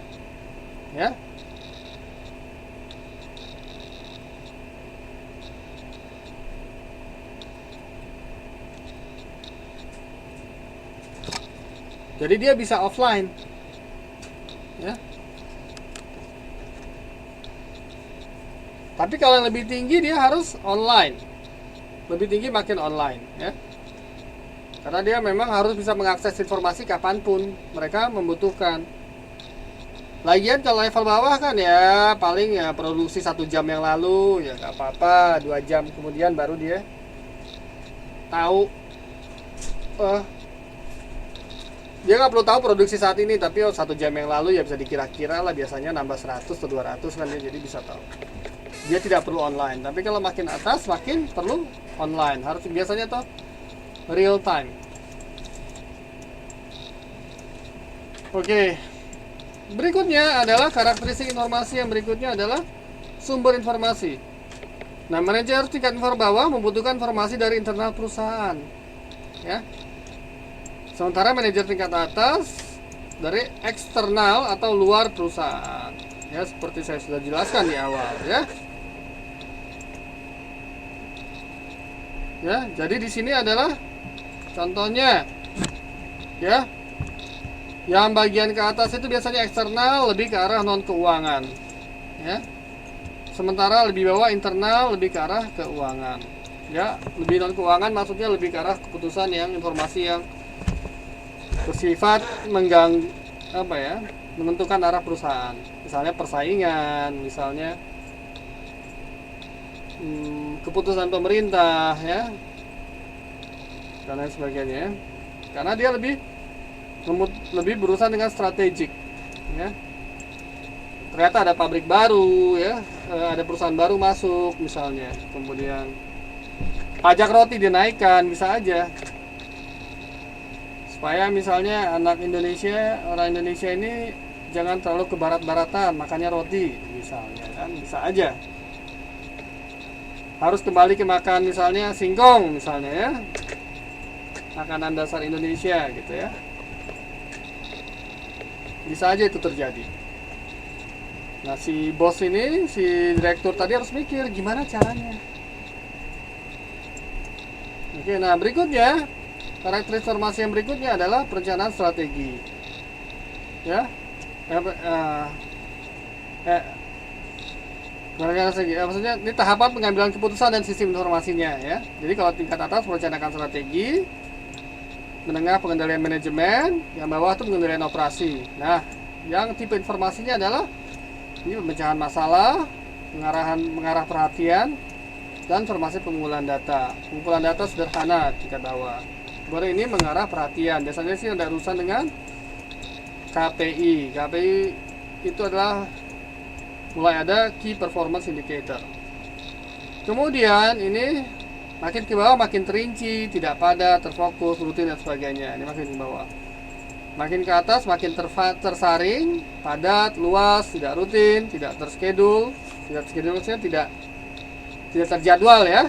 ya. Jadi dia bisa offline ya. Tapi kalau yang lebih tinggi dia harus online. Lebih tinggi makin online ya. Karena dia memang harus bisa mengakses informasi kapanpun mereka membutuhkan. Lagian kalau level bawah kan ya paling ya produksi 1 jam yang lalu ya nggak apa-apa, 2 jam kemudian baru dia tahu. Dia nggak perlu tahu produksi saat ini, tapi 1 jam yang lalu ya bisa dikira-kira lah, biasanya nambah 100 atau 200 kan dia jadi bisa tahu. Dia tidak perlu online, tapi kalau makin atas makin perlu online. Harus biasanya tuh real time. Oke. Berikutnya adalah karakteristik informasi yang berikutnya adalah sumber informasi. Nah, manajer tingkat bawah membutuhkan informasi dari internal perusahaan. Ya. Sementara manajer tingkat atas dari eksternal atau luar perusahaan. Ya, seperti saya sudah jelaskan di awal ya. Ya, jadi di sini adalah contohnya ya. Yang bagian ke atas itu biasanya eksternal, lebih ke arah non keuangan. Ya. Sementara lebih bawah internal, lebih ke arah keuangan. Ya, lebih non keuangan maksudnya lebih ke arah keputusan yang informasi yang bersifat menentukan arah perusahaan, misalnya persaingan, misalnya keputusan pemerintah ya, dan lain sebagainya. Karena dia lebih berurusan dengan strategik ya. Ternyata ada pabrik baru ya, ada perusahaan baru masuk misalnya, kemudian pajak roti dinaikkan, bisa aja supaya misalnya orang Indonesia ini jangan terlalu ke barat-baratan, makannya roti misalnya kan, bisa aja. Harus kembali ke makan misalnya singkong misalnya ya, makanan dasar Indonesia gitu ya. Bisa aja itu terjadi. Nah, si bos ini, si direktur tadi harus mikir gimana caranya. Oke, nah berikutnya karakteristik transformasi yang berikutnya adalah perencanaan strategi. Ya, maksudnya ini tahapan pengambilan keputusan dan sistem informasinya ya. Jadi kalau tingkat atas merencanakan strategi, menengah pengendalian manajemen, yang bawah itu pengendalian operasi. Nah, yang tipe informasinya adalah ini pemecahan masalah, mengarah perhatian, dan formasi pengumpulan data. Pengumpulan data sederhana tingkat bawah. Baru ini mengarah perhatian. Biasanya sih ada urusan dengan KPI. KPI itu adalah mulai ada Key Performance Indicator. Kemudian ini makin ke bawah makin terinci, tidak padat, terfokus, rutin dan sebagainya. Ini makin ke bawah. Makin ke atas makin tersaring, padat, luas, tidak rutin, tidak terschedule. Tidak terschedule maksudnya tidak terjadwal ya.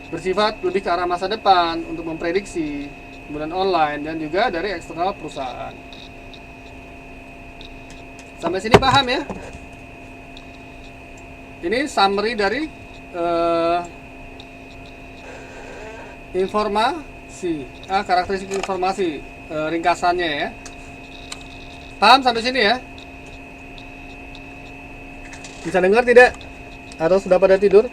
Bersifat lebih ke arah masa depan untuk memprediksi, kemudian online dan juga dari eksternal perusahaan. Sampai sini paham ya? Ini summary dari informasi, karakteristik informasi, ringkasannya ya. Paham sampai sini ya? Bisa dengar tidak? Atau sudah pada tidur?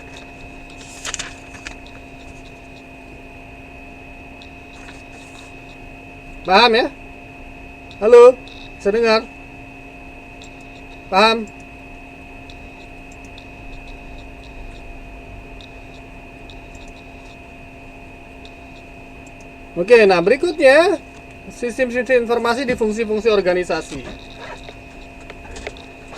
Paham ya? Halo? Bisa dengar? Paham? Oke, nah berikutnya sistem-sistem informasi di fungsi-fungsi organisasi.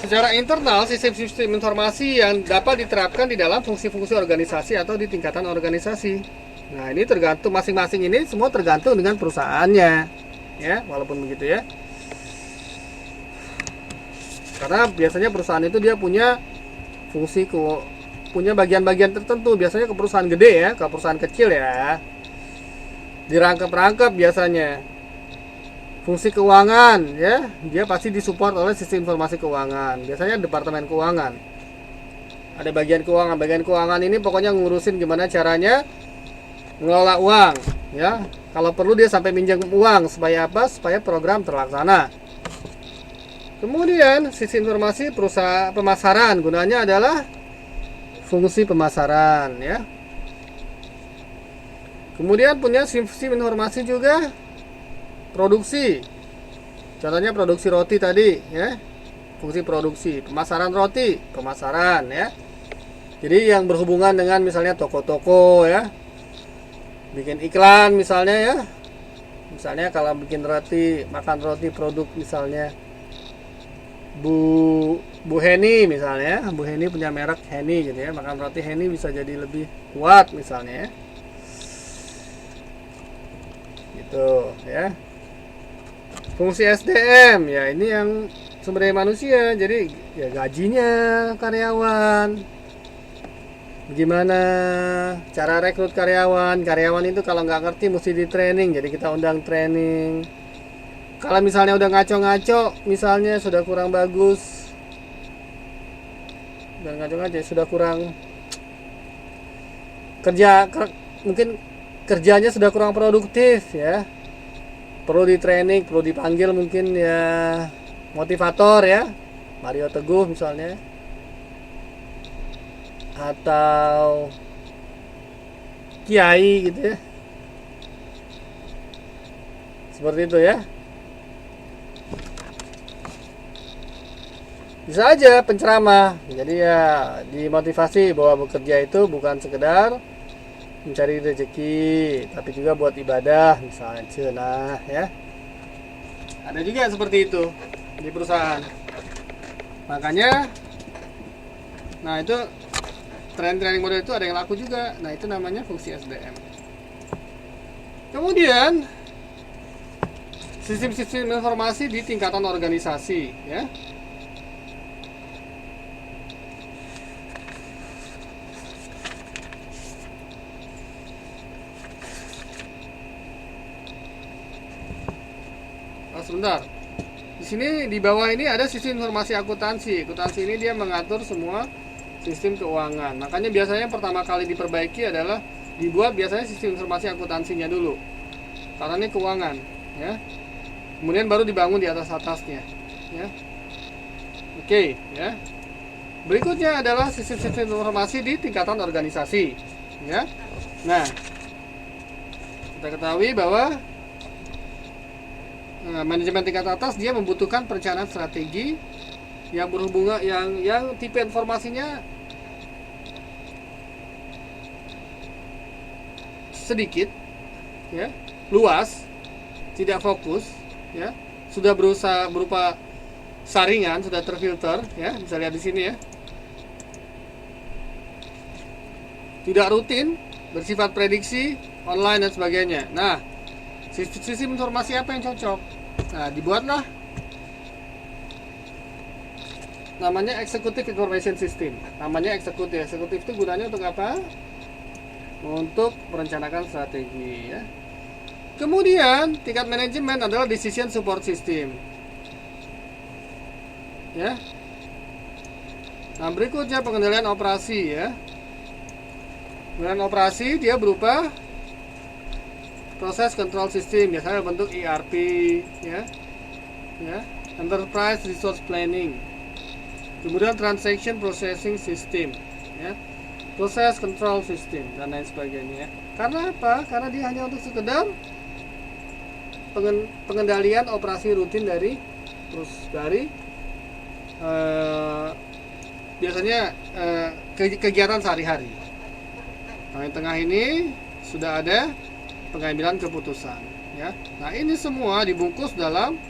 Secara internal, sistem-sistem informasi yang dapat diterapkan di dalam fungsi-fungsi organisasi atau di tingkatan organisasi. Nah, ini tergantung masing-masing, ini semua tergantung dengan perusahaannya. Ya, walaupun begitu ya. Karena biasanya perusahaan itu dia punya fungsi punya bagian-bagian tertentu, biasanya ke perusahaan gede ya, ke perusahaan kecil ya. Dirangkap-rangkap biasanya. Fungsi keuangan ya, dia pasti disupport oleh sistem informasi keuangan. Biasanya departemen keuangan. Ada bagian keuangan ini pokoknya ngurusin gimana caranya mengelola uang ya. Kalau perlu dia sampai minjam uang supaya apa? Supaya program terlaksana. Kemudian sisi informasi perusahaan pemasaran, gunanya adalah fungsi pemasaran ya. Kemudian punya sisi informasi juga produksi. Contohnya produksi roti tadi ya. Fungsi produksi, pemasaran roti, pemasaran ya. Jadi yang berhubungan dengan misalnya toko-toko ya. Bikin iklan misalnya ya. Misalnya kalau bikin roti, makan roti produk misalnya Bu Heni misalnya, Bu Heni punya merek Heni gitu ya, makan roti Heni bisa jadi lebih kuat misalnya ya. Gitu ya. Fungsi SDM ya, ini yang sumber daya manusia, jadi ya gajinya karyawan, Gimana cara rekrut karyawan. Karyawan itu kalau nggak ngerti mesti di training, jadi kita undang training. Kalau misalnya udah ngaco-ngaco, misalnya sudah kurang bagus, dan ngaco-ngaco sudah kurang mungkin kerjanya sudah kurang produktif ya, perlu di training, perlu dipanggil mungkin ya motivator ya, Mario Teguh misalnya, atau kiai gitu ya, seperti itu ya. Bisa aja penceramah, jadi ya dimotivasi bahwa bekerja itu bukan sekedar mencari rezeki, tapi juga buat ibadah misalnya. Nah ya, ada juga seperti itu di perusahaan. Makanya, nah itu training model itu ada yang laku juga. Nah itu namanya fungsi SDM. Kemudian sistem-sistem informasi di tingkatan organisasi ya. Sebentar. Di sini di bawah ini ada sistem informasi akuntansi. Akuntansi ini dia mengatur semua sistem keuangan. Makanya biasanya pertama kali diperbaiki adalah dibuat biasanya sistem informasi akuntansinya dulu. Karena ini keuangan, ya. Kemudian baru dibangun di atas-atasnya, ya. Oke, ya. Berikutnya adalah sistem-sistem informasi di tingkatan organisasi, ya. Nah, kita ketahui bahwa manajemen tingkat atas dia membutuhkan perencanaan strategi yang berhubungan yang tipe informasinya sedikit ya, luas, tidak fokus ya, sudah berupa saringan, sudah terfilter ya, bisa lihat di sini ya. Tidak rutin, bersifat prediksi, online dan sebagainya. Nah, sistem informasi apa yang cocok? Nah, dibuatlah namanya Executive Information System. Namanya eksekutif. Eksekutif itu gunanya untuk apa? Untuk merencanakan strategi ya. Kemudian tingkat manajemen adalah Decision Support System. Ya. Nah, berikutnya pengendalian operasi ya. Pengendalian operasi dia berupa proses control system, biasanya bentuk ERP ya. Ya, Enterprise Resource Planning. Kemudian Transaction Processing System ya. Proses control system dan lain sebagainya. Karena apa? Karena dia hanya untuk sekedar pengendalian operasi rutin dari biasanya kegiatan sehari-hari. Nah, yang tengah ini sudah ada pengambilan keputusan ya. Nah, ini semua dibungkus dalam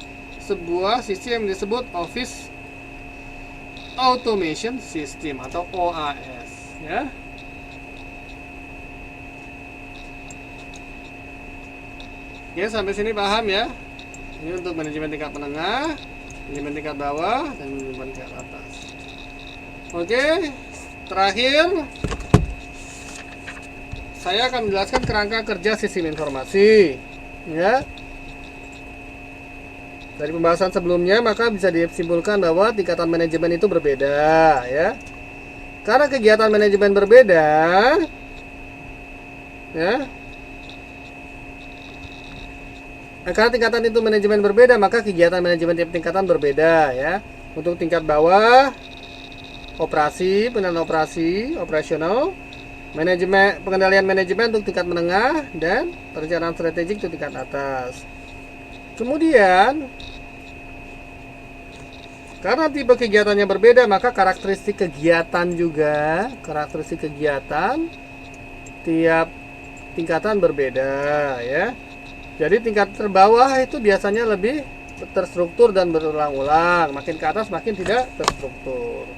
sebuah sistem yang disebut Office Automation System atau OAS ya. Ya, sampai sini paham ya. Ini untuk manajemen tingkat menengah, manajemen tingkat bawah, dan manajemen tingkat atas. Oke, terakhir saya akan menjelaskan kerangka kerja sistem informasi ya. Dari pembahasan sebelumnya maka bisa disimpulkan bahwa tingkatan manajemen itu berbeda ya. Karena kegiatan manajemen berbeda ya. Karena tingkatan itu manajemen berbeda, maka kegiatan manajemen tiap tingkatan berbeda ya. Untuk tingkat bawah operasi, pengenalan operasi, operasional, manajemen, pengendalian manajemen untuk tingkat menengah, dan perencanaan strategik untuk tingkat atas. Kemudian karena tipe kegiatannya berbeda, maka karakteristik kegiatan juga, karakteristik kegiatan tiap tingkatan berbeda ya. Jadi tingkat terbawah itu biasanya lebih terstruktur dan berulang-ulang, makin ke atas makin tidak terstruktur.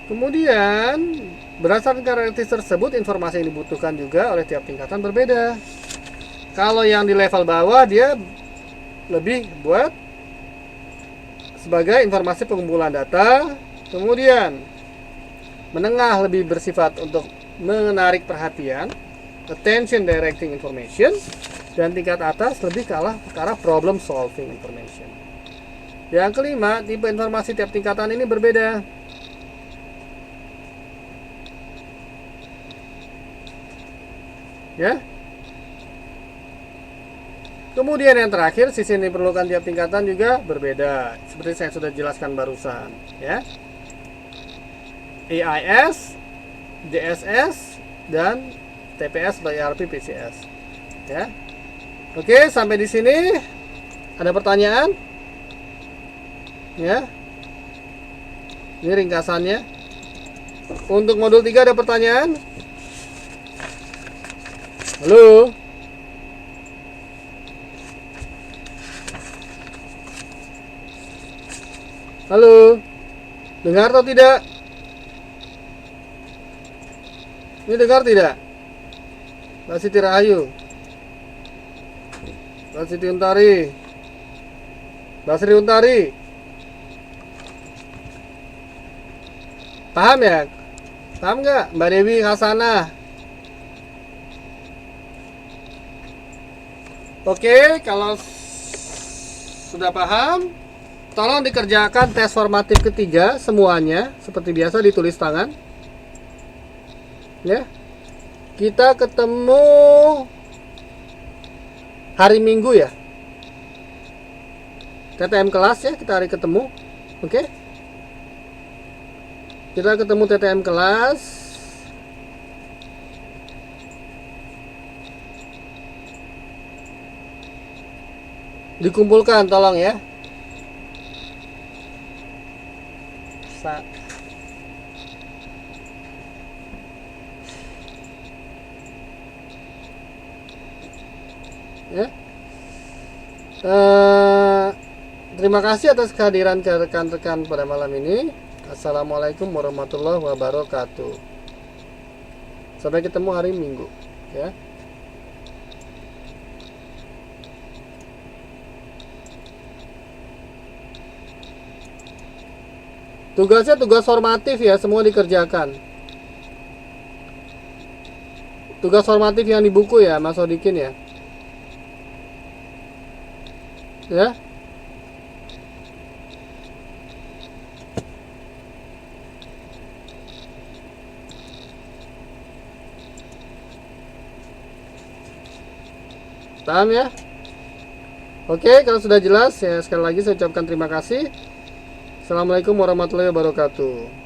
Kemudian berdasarkan karakteristik tersebut, informasi yang dibutuhkan juga oleh tiap tingkatan berbeda. Kalau yang di level bawah dia lebih buat sebagai informasi pengumpulan data. Kemudian menengah lebih bersifat untuk menarik perhatian, attention directing information, dan tingkat atas lebih ke arah problem solving information. Yang kelima, tipe informasi tiap tingkatan ini berbeda. Ya. Kemudian yang terakhir, sisi yang diperlukan tiap tingkatan juga berbeda, seperti saya sudah jelaskan barusan, ya. AIS, DSS, dan TPS atau ERP PCS. Ya. Oke, sampai di sini ada pertanyaan? Ya. Ini ringkasannya. Untuk modul 3 ada pertanyaan? Halo? Halo? Dengar atau tidak? Ini dengar tidak? Mbak Siti Rahayu, Mbak Siti Untari, Mbak Sri Untari, paham ya? Paham nggak? Mbak Dewi Hasanah. Oke, kalau sudah paham, tolong dikerjakan tes formatif ketiga semuanya, seperti biasa ditulis tangan. Ya. Kita ketemu hari Minggu ya. TTM kelas ya, kita hari ketemu. Oke? Kita ketemu TTM kelas. Dikumpulkan tolong ya. Ya. Terima kasih atas kehadiran rekan-rekan pada malam ini. Assalamualaikum warahmatullahi wabarakatuh. Sampai ketemu hari Minggu ya. Tugasnya tugas formatif ya, semua dikerjakan. Tugas formatif yang di buku ya, Mas Odikin ya. Ya. Paham ya? Oke, kalau sudah jelas ya, sekali lagi saya ucapkan terima kasih. Assalamualaikum warahmatullahi wabarakatuh.